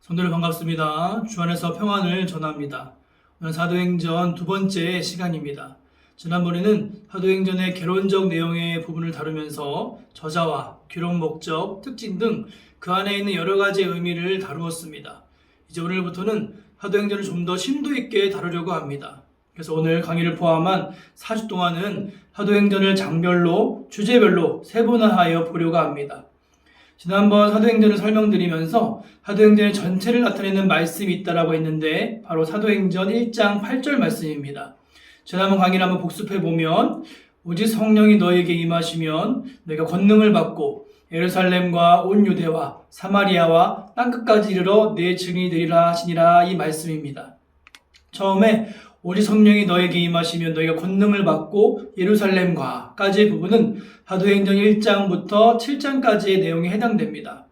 성도들 반갑습니다. 주 안에서 평안을 전합니다. 오늘 사도행전 두 번째 시간입니다. 지난번에는 사도행전의 개론적 내용의 부분을 다루면서 저자와 기록 목적, 특징 등 그 안에 있는 여러 가지 의미를 다루었습니다. 이제 오늘부터는 사도행전을 좀 더 심도 있게 다루려고 합니다. 그래서 오늘 강의를 포함한 4주 동안은 사도행전을 장별로, 주제별로 세분화하여 보려고 합니다. 지난번 사도행전을 설명드리면서 사도행전의 전체를 나타내는 말씀이 있다라고 했는데 바로 사도행전 1장 8절 말씀입니다. 지난번 강의를 한번 복습해보면 오직 성령이 너에게 임하시면 너희가 권능을 받고 예루살렘과 온 유대와 사마리아와 땅끝까지 이르러 내 증인이 되리라 하시니라, 이 말씀입니다. 처음에 오직 성령이 너에게 임하시면 너희가 권능을 받고 예루살렘과까지의 부분은 사도행전 1장부터 7장까지의 내용에 해당됩니다.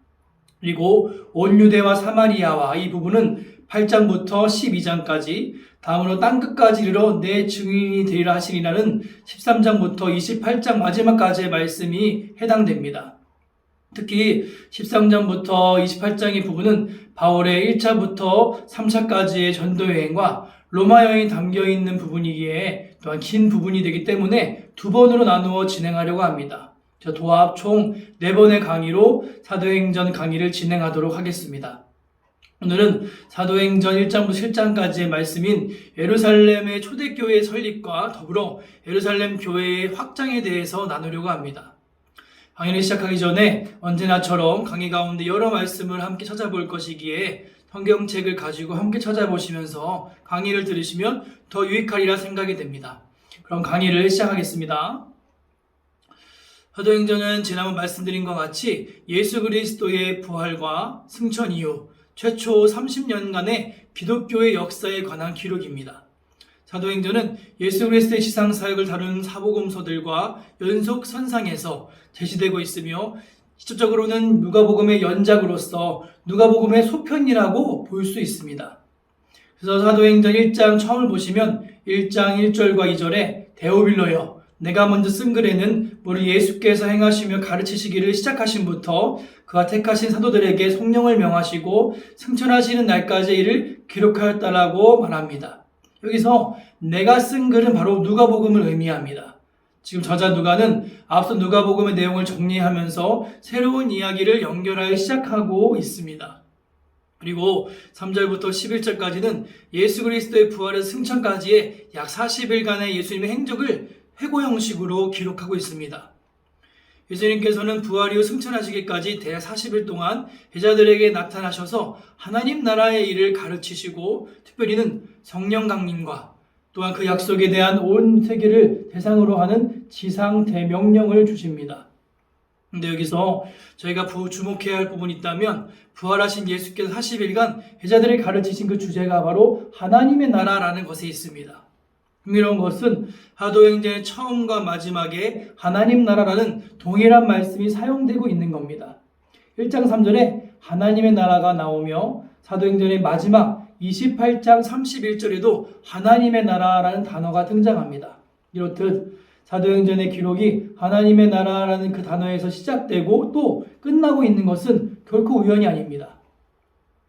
그리고 온 유대와 사마리아와 이 부분은 8장부터 12장까지, 다음으로 땅끝까지 이르러 내 증인이 되리라 하시니라는 13장부터 28장 마지막까지의 말씀이 해당됩니다. 특히 13장부터 28장의 부분은 바울의 1차부터 3차까지의 전도여행과 로마 여행이 담겨있는 부분이기에 또한 긴 부분이 되기 때문에 두 번으로 나누어 진행하려고 합니다. 도합 총 4번의 강의로 사도행전 강의를 진행하도록 하겠습니다. 오늘은 사도행전 1장부터 7장까지의 말씀인 예루살렘의 초대교회 설립과 더불어 예루살렘 교회의 확장에 대해서 나누려고 합니다. 강의를 시작하기 전에 언제나처럼 강의 가운데 여러 말씀을 함께 찾아볼 것이기에 성경책을 가지고 함께 찾아보시면서 강의를 들으시면 더 유익하리라 생각이 됩니다. 그럼 강의를 시작하겠습니다. 사도행전은 지난번 말씀드린 것 같이 예수 그리스도의 부활과 승천 이후 최초 30년간의 기독교의 역사에 관한 기록입니다. 사도행전은 예수 그리스도의 지상 사역을 다루는 사복음서들과 연속 선상에서 제시되고 있으며 시초적으로는 누가복음의 연작으로서 누가복음의 소편이라고 볼 수 있습니다. 그래서 사도행전 1장 처음을 보시면 1장 1절과 2절에 데오빌로여 내가 먼저 쓴 글에는 우리 예수께서 행하시며 가르치시기를 시작하신부터 그가 택하신 사도들에게 성령을 명하시고 승천하시는 날까지 이를 기록하였다라고 말합니다. 여기서 내가 쓴 글은 바로 누가복음을 의미합니다. 지금 저자 누가는 앞서 누가복음의 내용을 정리하면서 새로운 이야기를 연결하여 시작하고 있습니다. 그리고 3절부터 11절까지는 예수 그리스도의 부활의 승천까지의 약 40일간의 예수님의 행적을 회고 형식으로 기록하고 있습니다. 예수님께서는 부활 이후 승천하시기까지 대략 40일 동안 제자들에게 나타나셔서 하나님 나라의 일을 가르치시고 특별히는 성령 강림과 또한 그 약속에 대한 온 세계를 대상으로 하는 지상 대명령을 주십니다. 근데 여기서 저희가 주목해야 할 부분이 있다면 부활하신 예수께서 40일간 제자들을 가르치신 그 주제가 바로 하나님의 나라라는 것에 있습니다. 흥미로운 것은 사도행전의 처음과 마지막에 하나님 나라라는 동일한 말씀이 사용되고 있는 겁니다. 1장 3절에 하나님의 나라가 나오며 사도행전의 마지막 28장 31절에도 하나님의 나라라는 단어가 등장합니다. 이렇듯 사도행전의 기록이 하나님의 나라라는 그 단어에서 시작되고 또 끝나고 있는 것은 결코 우연이 아닙니다.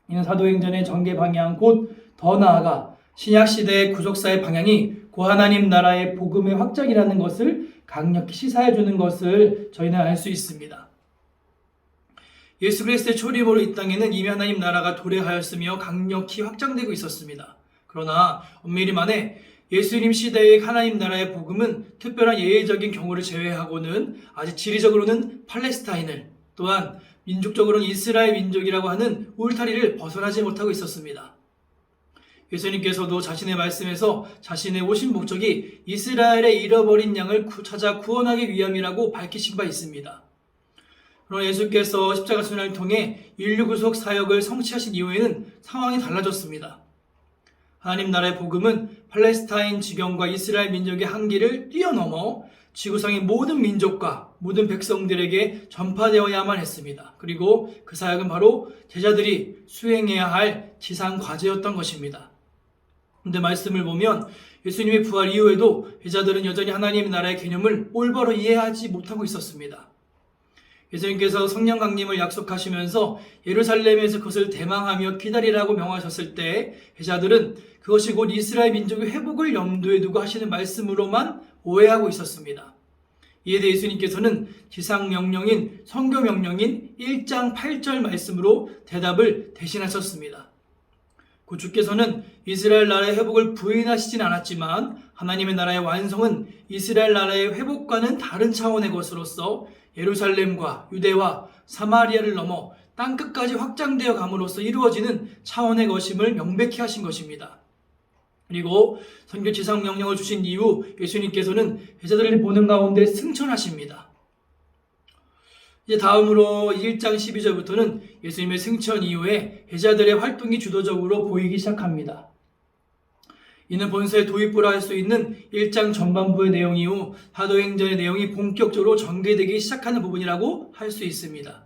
이는 사도행전의 전개 방향 곧 더 나아가 신약시대의 구속사의 방향이 고 하나님 나라의 복음의 확장이라는 것을 강력히 시사해 주는 것을 저희는 알 수 있습니다. 예수 그리스도의 초림으로 이 땅에는 이미 하나님 나라가 도래하였으며 강력히 확장되고 있었습니다. 그러나 엄밀히 말해 예수님 시대의 하나님 나라의 복음은 특별한 예외적인 경우를 제외하고는 아직 지리적으로는 팔레스타인을 또한 민족적으로는 이스라엘 민족이라고 하는 울타리를 벗어나지 못하고 있었습니다. 예수님께서도 자신의 말씀에서 자신의 오신 목적이 이스라엘의 잃어버린 양을 찾아 구원하기 위함이라고 밝히신 바 있습니다. 그러나 예수께서 십자가 순환을 통해 인류 구속 사역을 성취하신 이후에는 상황이 달라졌습니다. 하나님 나라의 복음은 팔레스타인 지경과 이스라엘 민족의 한계를 뛰어넘어 지구상의 모든 민족과 모든 백성들에게 전파되어야만 했습니다. 그리고 그 사역은 바로 제자들이 수행해야 할 지상 과제였던 것입니다. 그런데 말씀을 보면 예수님의 부활 이후에도 제자들은 여전히 하나님의 나라의 개념을 올바로 이해하지 못하고 있었습니다. 예수님께서 성령 강림을 약속하시면서 예루살렘에서 그것을 대망하며 기다리라고 명하셨을 때 제자들은 그것이 곧 이스라엘 민족의 회복을 염두에 두고 하시는 말씀으로만 오해하고 있었습니다. 이에 대해 예수님께서는 지상명령인 성교명령인 1장 8절 말씀으로 대답을 대신하셨습니다. 그 주께서는 이스라엘 나라의 회복을 부인하시진 않았지만 하나님의 나라의 완성은 이스라엘 나라의 회복과는 다른 차원의 것으로서 예루살렘과 유대와 사마리아를 넘어 땅끝까지 확장되어 감으로써 이루어지는 차원의 것임을 명백히 하신 것입니다. 그리고 선교 지상 명령을 주신 이후 예수님께서는 제자들을 보는 가운데 승천하십니다. 이제 다음으로 1장 12절부터는 예수님의 승천 이후에 제자들의 활동이 주도적으로 보이기 시작합니다. 이는 본서의 도입부라 할 수 있는 1장 전반부의 내용 이후 사도행전의 내용이 본격적으로 전개되기 시작하는 부분이라고 할 수 있습니다.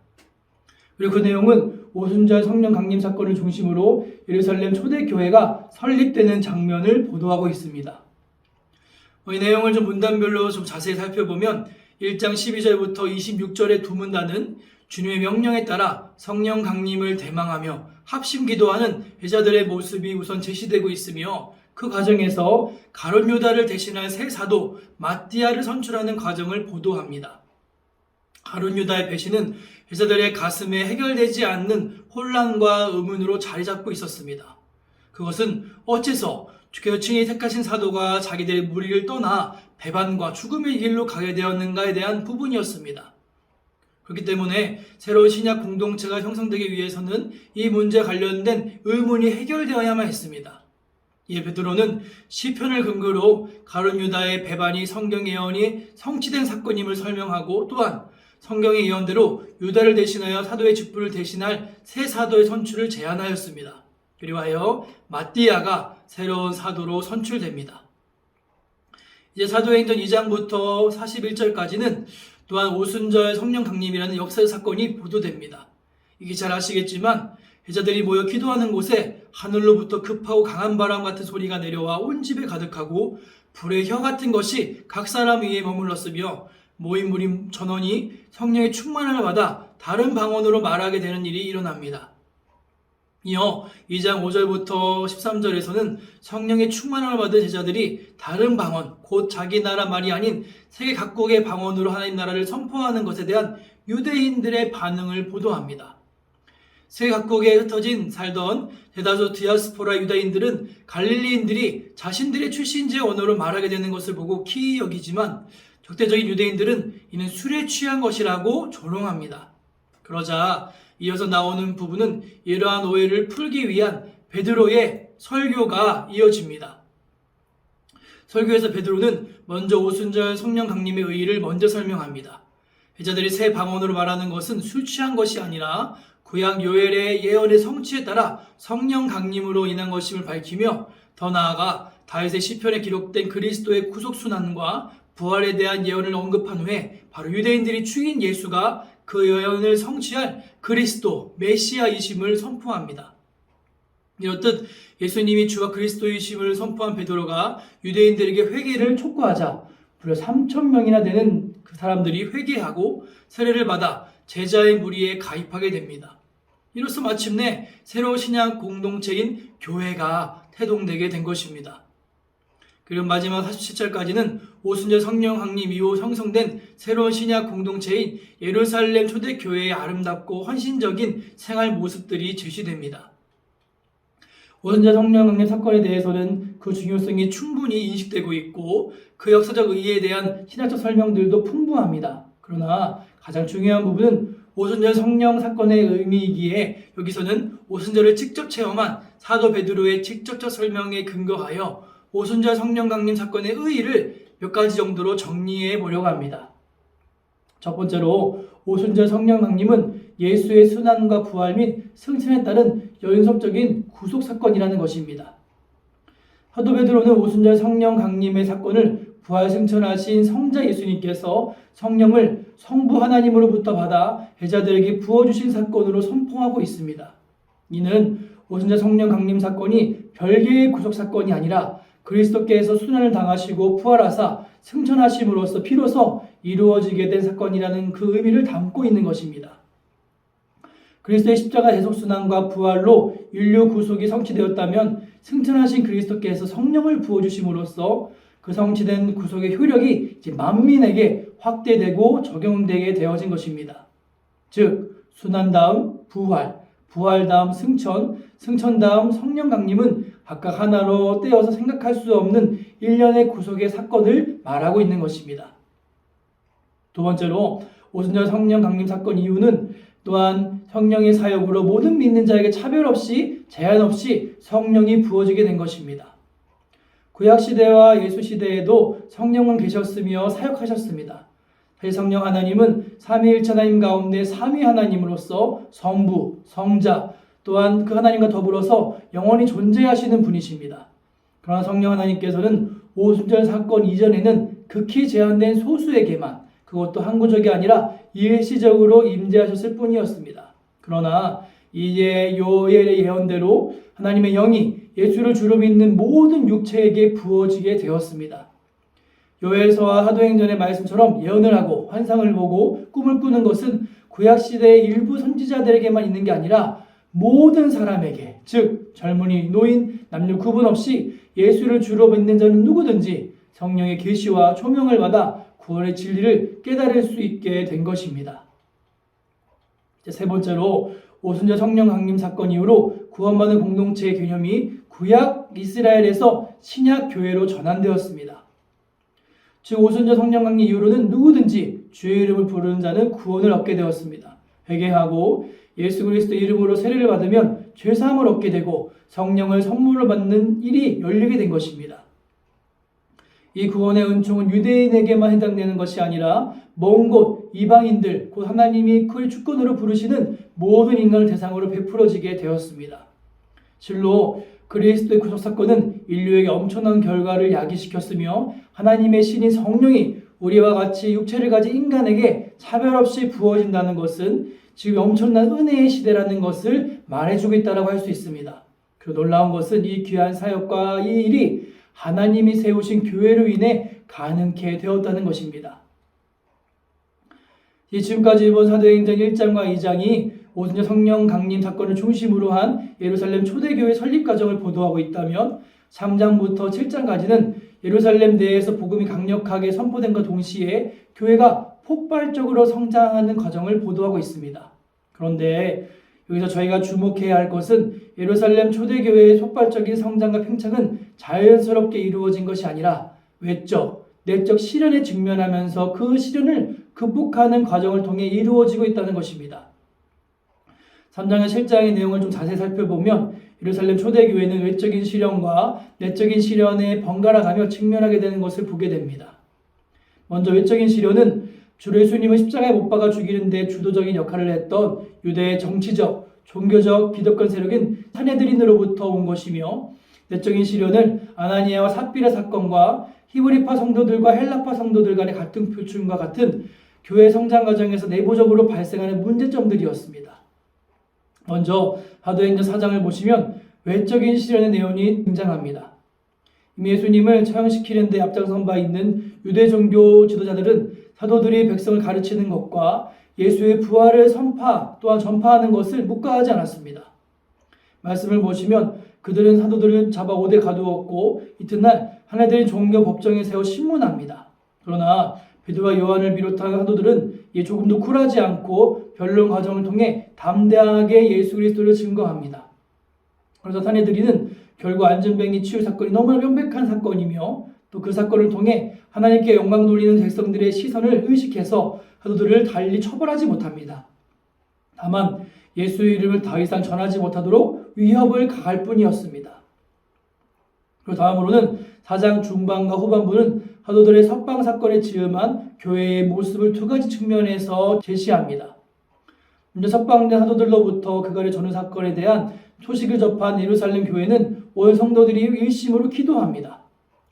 그리고 그 내용은 오순절 성령 강림 사건을 중심으로 예루살렘 초대교회가 설립되는 장면을 보도하고 있습니다. 이 내용을 좀 문단별로 좀 자세히 살펴보면 1장 12절부터 26절의 두 문단은 주님의 명령에 따라 성령 강림을 대망하며 합심 기도하는 제자들의 모습이 우선 제시되고 있으며 그 과정에서 가룟 유다를 대신할 새 사도 마띠아를 선출하는 과정을 보도합니다. 가룟 유다의 배신은 제자들의 가슴에 해결되지 않는 혼란과 의문으로 자리 잡고 있었습니다. 그것은 어째서 주께서 친히 택하신 사도가 자기들의 무리를 떠나 배반과 죽음의 길로 가게 되었는가에 대한 부분이었습니다. 그렇기 때문에 새로운 신약 공동체가 형성되기 위해서는 이 문제에 관련된 의문이 해결되어야만 했습니다. 이에 베드로는 시편을 근거로 가룟 유다의 배반이 성경 예언이 성취된 사건임을 설명하고 또한 성경의 예언대로 유다를 대신하여 사도의 직분을 대신할 새 사도의 선출을 제안하였습니다. 그리하여 마띠아가 새로운 사도로 선출됩니다. 이제 사도행전 2장부터 41절까지는 또한 오순절 성령 강림이라는 역사의 사건이 보도됩니다. 이게 잘 아시겠지만 제자들이 모여 기도하는 곳에 하늘로부터 급하고 강한 바람 같은 소리가 내려와 온 집에 가득하고 불의 혀 같은 것이 각 사람 위에 머물렀으며 모인 무리 전원이 성령의 충만함을 받아 다른 방언으로 말하게 되는 일이 일어납니다. 이어 2장 5절부터 13절에서는 성령의 충만함을 받은 제자들이 다른 방언, 곧 자기 나라 말이 아닌 세계 각국의 방언으로 하나님 나라를 선포하는 것에 대한 유대인들의 반응을 보도합니다. 세계 각국에 흩어진 살던 대다수 디아스포라 유다인들은 갈릴리인들이 자신들의 출신지의 언어로 말하게 되는 것을 보고 기이 여기지만 적대적인 유대인들은 이는 술에 취한 것이라고 조롱합니다. 그러자 이어서 나오는 부분은 이러한 오해를 풀기 위한 베드로의 설교가 이어집니다. 설교에서 베드로는 먼저 오순절 성령 강림의 의의를 먼저 설명합니다. 제자들이 새 방언으로 말하는 것은 술 취한 것이 아니라 구약 요엘의 예언의 성취에 따라 성령 강림으로 인한 것임을 밝히며 더 나아가 다윗의 시편에 기록된 그리스도의 구속 순환과 부활에 대한 예언을 언급한 후에 바로 유대인들이 죽인 예수가 그 예언을 성취할 그리스도 메시아이심을 선포합니다. 이렇듯 예수님이 주와 그리스도이심을 선포한 베드로가 유대인들에게 회개를 촉구하자 무려 3,000명이나 되는 그 사람들이 회개하고 세례를 받아 제자의 무리에 가입하게 됩니다. 이로써 마침내 새로운 신약 공동체인 교회가 태동되게 된 것입니다. 그리고 마지막 47절까지는 오순절 성령 강림 이후 형성된 새로운 신약 공동체인 예루살렘 초대교회의 아름답고 헌신적인 생활 모습들이 제시됩니다. 오순절 성령 강림 사건에 대해서는 그 중요성이 충분히 인식되고 있고 그 역사적 의의에 대한 신학적 설명들도 풍부합니다. 그러나 가장 중요한 부분은 오순절 성령 사건의 의미이기에 여기서는 오순절을 직접 체험한 사도 베드로의 직접적 설명에 근거하여 오순절 성령 강림 사건의 의의를 몇 가지 정도로 정리해 보려고 합니다. 첫 번째로 오순절 성령 강림은 예수의 순환과 부활 및 승천에 따른 연속적인 구속 사건이라는 것입니다. 사도 베드로는 오순절 성령 강림의 사건을 부활 승천하신 성자 예수님께서 성령을 성부 하나님으로부터 받아 제자들에게 부어주신 사건으로 선포하고 있습니다. 이는 오순절 성령 강림 사건이 별개의 구속 사건이 아니라 그리스도께서 순환을 당하시고 부활하사 승천하심으로써 비로소 이루어지게 된 사건이라는 그 의미를 담고 있는 것입니다. 그리스도의 십자가 대속순환과 부활로 인류 구속이 성취되었다면 승천하신 그리스도께서 성령을 부어주심으로써 그 성취된 구속의 효력이 이제 만민에게 확대되고 적용되게 되어진 것입니다. 즉 순환 다음 부활, 부활 다음 승천, 승천 다음 성령 강림은 각각 하나로 떼어서 생각할 수 없는 일련의 구속의 사건을 말하고 있는 것입니다. 두 번째로 오순절 성령 강림 사건 이유는 또한 성령의 사역으로 모든 믿는 자에게 차별 없이 제한 없이 성령이 부어지게 된 것입니다. 구약시대와 예수시대에도 성령은 계셨으며 사역하셨습니다. 사실 성령 하나님은 삼위일체 하나님 가운데 삼위 하나님으로서 성부, 성자 또한 그 하나님과 더불어서 영원히 존재하시는 분이십니다. 그러나 성령 하나님께서는 오순절 사건 이전에는 극히 제한된 소수에게만, 그것도 항구적이 아니라 일시적으로 임재하셨을 뿐이었습니다. 그러나 이제 요엘의 예언대로 하나님의 영이 예수를 주로 믿는 모든 육체에게 부어지게 되었습니다. 요엘서와 사도행전의 말씀처럼 예언을 하고 환상을 보고 꿈을 꾸는 것은 구약시대의 일부 선지자들에게만 있는 게 아니라 모든 사람에게, 즉 젊은이, 노인, 남녀 구분 없이 예수를 주로 믿는 자는 누구든지 성령의 계시와 초명을 받아 구원의 진리를 깨달을 수 있게 된 것입니다. 세 번째로 오순절 성령 강림 사건 이후로 구원받은 공동체의 개념이 구약 이스라엘에서 신약 교회로 전환되었습니다. 즉 오순절 성령 강림 이후로는 누구든지 주의 이름을 부르는 자는 구원을 얻게 되었습니다. 회개하고 예수 그리스도 이름으로 세례를 받으면 죄사함을 얻게 되고 성령을 선물로 받는 일이 열리게 된 것입니다. 이 구원의 은총은 유대인에게만 해당되는 것이 아니라 먼 곳 이방인들, 곧 하나님이 그의 주권으로 부르시는 모든 인간을 대상으로 베풀어지게 되었습니다. 실로 그리스도의 구속 사건은 인류에게 엄청난 결과를 야기시켰으며 하나님의 신인 성령이 우리와 같이 육체를 가진 인간에게 차별 없이 부어진다는 것은 지금 엄청난 은혜의 시대라는 것을 말해주고 있다고 할 수 있습니다. 그리고 놀라운 것은 이 귀한 사역과 이 일이 하나님이 세우신 교회로 인해 가능케 되었다는 것입니다. 지금까지 본 사도행전 1장과 2장이 오순절 성령 강림 사건을 중심으로 한 예루살렘 초대교회 설립 과정을 보도하고 있다면 3장부터 7장까지는 예루살렘 내에서 복음이 강력하게 선포된과 동시에 교회가 폭발적으로 성장하는 과정을 보도하고 있습니다. 그런데 여기서 저희가 주목해야 할 것은 예루살렘 초대교회의 폭발적인 성장과 팽창은 자연스럽게 이루어진 것이 아니라 외적, 내적 시련에 직면하면서 그 시련을 극복하는 과정을 통해 이루어지고 있다는 것입니다. 3장과 7장의 내용을 좀 자세히 살펴보면 예루살렘 초대교회는 외적인 시련과 내적인 시련에 번갈아가며 직면하게 되는 것을 보게 됩니다. 먼저 외적인 시련은 주 예수님을 십자가에 못 박아 죽이는 데 주도적인 역할을 했던 유대의 정치적, 종교적 기득권 세력인 사내들인으로부터 온 것이며, 내적인 시련은 아나니아와 삽비라 사건과 히브리파 성도들과 헬라파 성도들 간의 갈등 표출과 같은 교회 성장 과정에서 내부적으로 발생하는 문제점들이었습니다. 먼저 사도행전 4장을 보시면 외적인 시련의 내용이 등장합니다. 이미 예수님을 처형시키는 데 앞장선 바 있는 유대 종교 지도자들은 사도들이 백성을 가르치는 것과 예수의 부활을 또한 전파하는 것을 묵과하지 않았습니다. 말씀을 보시면 그들은 사도들을 잡아 오대 가두었고 이튿날 하나들인 종교 법정에 세워 신문합니다. 그러나 베드로와 요한을 비롯한 사도들은 조금도 쿨하지 않고 변론 과정을 통해 담대하게 예수 그리스도를 증거합니다. 그래서 사내들이는 결국 안전뱅이 치유 사건이 너무나 명백한 사건이며 또 그 사건을 통해 하나님께 영광 돌리는 백성들의 시선을 의식해서 사도들을 달리 처벌하지 못합니다. 다만 예수의 이름을 더 이상 전하지 못하도록 위협을 가할 뿐이었습니다. 그리고 다음으로는 4장 중반과 후반부는 사도들의 석방 사건에 즈음한 교회의 모습을 두 가지 측면에서 제시합니다. 먼저 석방된 사도들로부터 그간의 전후 사건에 대한 소식을 접한 예루살렘 교회는 온 성도들이 일심으로 기도합니다.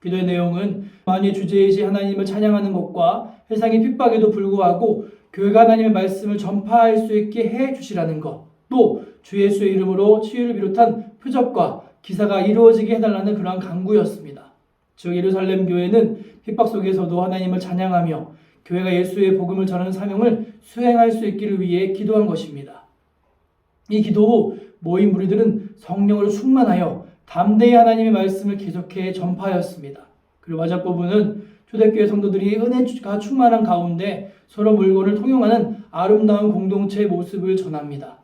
기도의 내용은 만유의 주제이신 하나님을 찬양하는 것과 세상의 핍박에도 불구하고 교회가 하나님의 말씀을 전파할 수 있게 해주시라는 것, 또 주 예수의 이름으로 치유를 비롯한 표적과 기사가 이루어지게 해달라는 그러한 간구였습니다. 즉 예루살렘 교회는 핍박 속에서도 하나님을 찬양하며 교회가 예수의 복음을 전하는 사명을 수행할 수 있기를 위해 기도한 것입니다. 이 기도 후 모인 무리들은 성령으로 충만하여 담대히 하나님의 말씀을 계속해 전파하였습니다. 그리고 마지막 부분은 초대교회 성도들이 은혜가 충만한 가운데 서로 물건을 통용하는 아름다운 공동체의 모습을 전합니다.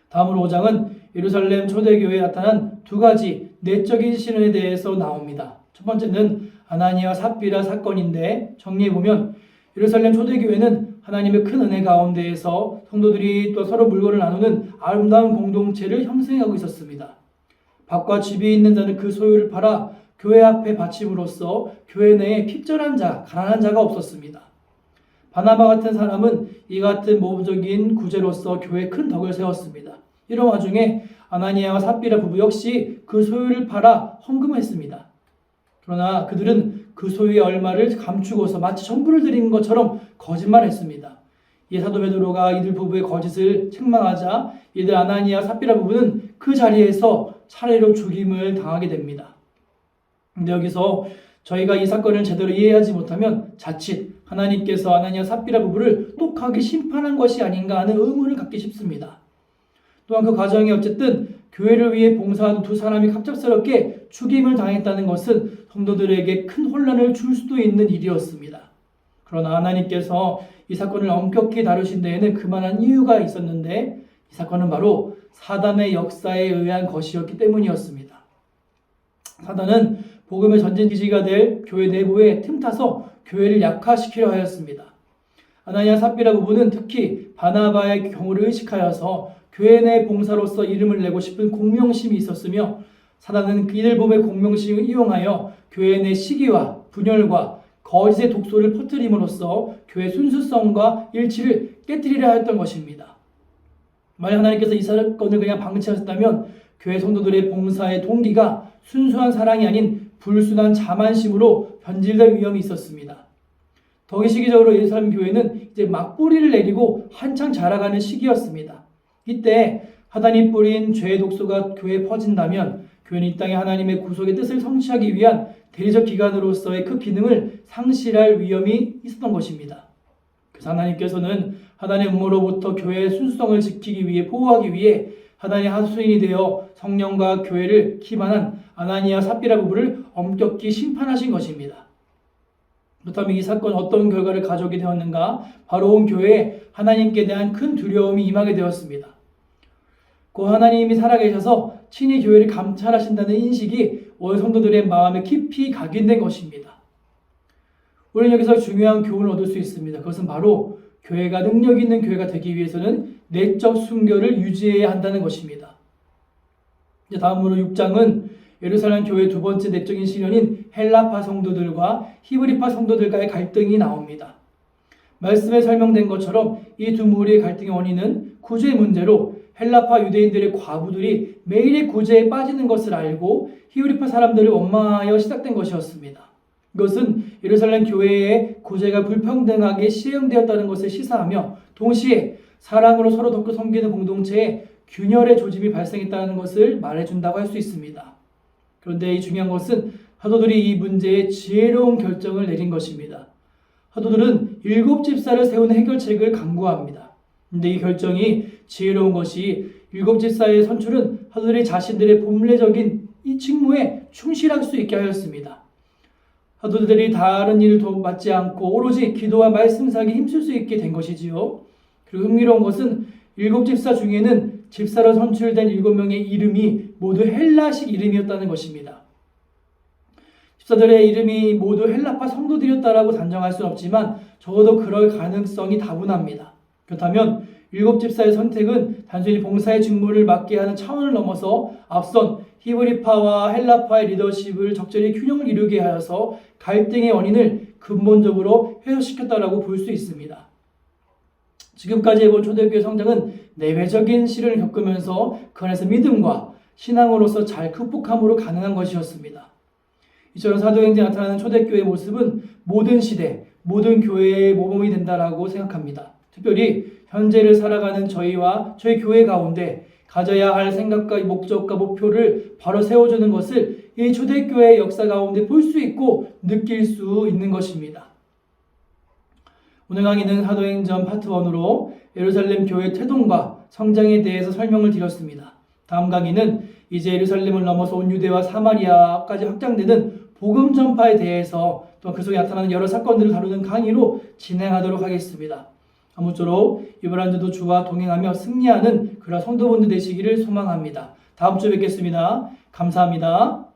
다음으로 5장은 예루살렘 초대교회에 나타난 두 가지 내적인 신앙에 대해서 나옵니다. 첫 번째는 아나니아와 삽비라 사건인데, 정리해보면 예루살렘 초대교회는 하나님의 큰 은혜 가운데에서 성도들이 또 서로 물건을 나누는 아름다운 공동체를 형성하고 있었습니다. 밭과 집이 있는 자는 그 소유를 팔아 교회 앞에 바침으로써 교회 내에 핍절한 자, 가난한 자가 없었습니다. 바나바 같은 사람은 이 같은 모범적인 구제로서 교회에 큰 덕을 세웠습니다. 이런 와중에 아나니아와 삽비라 부부 역시 그 소유를 팔아 헌금했습니다. 그러나 그들은 그 소유의 얼마를 감추고서 마치 전부를 드린 것처럼 거짓말했습니다. 이에 사도 베드로가 이들 부부의 거짓을 책망하자 이들 아나니아 삽비라 부부는 그 자리에서 차례로 죽임을 당하게 됩니다. 근데 여기서 저희가 이 사건을 제대로 이해하지 못하면 자칫 하나님께서 아나니아 삽비라 부부를 똑하게 심판한 것이 아닌가 하는 의문을 갖기 쉽습니다. 또한 그 과정이 어쨌든 교회를 위해 봉사하는 두 사람이 갑작스럽게 죽임을 당했다는 것은 성도들에게 큰 혼란을 줄 수도 있는 일이었습니다. 그러나 하나님께서 이 사건을 엄격히 다루신 데에는 그만한 이유가 있었는데, 이 사건은 바로 사단의 역사에 의한 것이었기 때문이었습니다. 사단은 복음의 전진기지가 될 교회 내부에 틈타서 교회를 약화시키려 하였습니다. 아나니아 삽비라 부부는 특히 바나바의 경우를 의식하여서 교회 내 봉사로서 이름을 내고 싶은 공명심이 있었으며, 사단은 이들 부부의 공명심을 이용하여 교회 내 시기와 분열과 거짓의 독소를 퍼뜨림으로써 교회 순수성과 일치를 깨뜨리려 했던 것입니다. 만약 하나님께서 이 사건을 그냥 방치하셨다면 교회 성도들의 봉사의 동기가 순수한 사랑이 아닌 불순한 자만심으로 변질될 위험이 있었습니다. 더욱이 시기적으로 예루살렘 교회는 이제 막 뿌리를 내리고 한창 자라가는 시기였습니다. 이때 사단이 뿌린 죄의 독소가 교회에 퍼진다면 교회는 이 땅에 하나님의 구속의 뜻을 성취하기 위한 대리적 기관으로서의 그 기능을 상실할 위험이 있었던 것입니다. 그래서 하나님께서는 하나님의 음모로부터 교회의 순수성을 지키기 위해, 보호하기 위해 하나님의 하수인이 되어 성령과 교회를 기반한 아나니아 삽비라 부부를 엄격히 심판하신 것입니다. 그렇다면 이 사건은 어떤 결과를 가져오게 되었는가? 바로 온 교회에 하나님께 대한 큰 두려움이 임하게 되었습니다. 그 하나님이 살아계셔서 친히 교회를 감찰하신다는 인식이 온 성도들의 마음에 깊이 각인된 것입니다. 우리는 여기서 중요한 교훈을 얻을 수 있습니다. 그것은 바로 교회가 능력 있는 교회가 되기 위해서는 내적 순결을 유지해야 한다는 것입니다. 이제 다음으로 6장은 예루살렘 교회의 두 번째 내적인 시련인 헬라파 성도들과 히브리파 성도들과의 갈등이 나옵니다. 말씀에 설명된 것처럼 이 두 무리의 갈등의 원인은 구제 문제로 헬라파 유대인들의 과부들이 매일의 구제에 빠지는 것을 알고 히브리파 사람들을 원망하여 시작된 것이었습니다. 이것은 예루살렘 교회의 구제가 불평등하게 시행되었다는 것을 시사하며 동시에 사랑으로 서로 돕고 섬기는 공동체에 균열의 조짐이 발생했다는 것을 말해준다고 할 수 있습니다. 그런데 이 중요한 것은 사도들이 이 문제에 지혜로운 결정을 내린 것입니다. 사도들은 7 집사를 세우는 해결책을 강구합니다. 그런데 이 결정이 지혜로운 것이 7 집사의 선출은 사도들이 자신들의 본래적인 이 직무에 충실할 수 있게 하였습니다. 사도들이 다른 일을 맡지 않고 오로지 기도와 말씀 사기에 힘쓸 수 있게 된 것이지요. 그리고 흥미로운 것은 7 집사 중에는 집사로 선출된 7명의 이름이 모두 헬라식 이름이었다는 것입니다. 집사들의 이름이 모두 헬라파 성도들이었다라고 단정할 수는 없지만 적어도 그럴 가능성이 다분합니다. 그렇다면 7 집사의 선택은 단순히 봉사의 직무를 맡게 하는 차원을 넘어서 앞선 히브리파와 헬라파의 리더십을 적절히 균형을 이루게 하여서 갈등의 원인을 근본적으로 해소시켰다라고 볼 수 있습니다. 지금까지 해본 초대교회 성장은 내외적인 시련을 겪으면서 그 안에서 믿음과 신앙으로서 잘 극복함으로 가능한 것이었습니다. 이처럼 사도행전에 나타나는 초대교회의 모습은 모든 시대, 모든 교회의 모범이 된다라고 생각합니다. 특별히 현재를 살아가는 저희와 저희 교회 가운데 가져야 할 생각과 목적과 목표를 바로 세워주는 것을 이 초대교회의 역사 가운데 볼 수 있고 느낄 수 있는 것입니다. 오늘 강의는 사도행전 파트 1으로 예루살렘 교회 태동과 성장에 대해서 설명을 드렸습니다. 다음 강의는 이제 예루살렘을 넘어서 온 유대와 사마리아까지 확장되는 복음 전파에 대해서 또 그 속에 나타나는 여러 사건들을 다루는 강의로 진행하도록 하겠습니다. 아무쪼록 이번 한 주도 주와 동행하며 승리하는 그런 성도분들 되시기를 소망합니다. 다음 주에 뵙겠습니다. 감사합니다.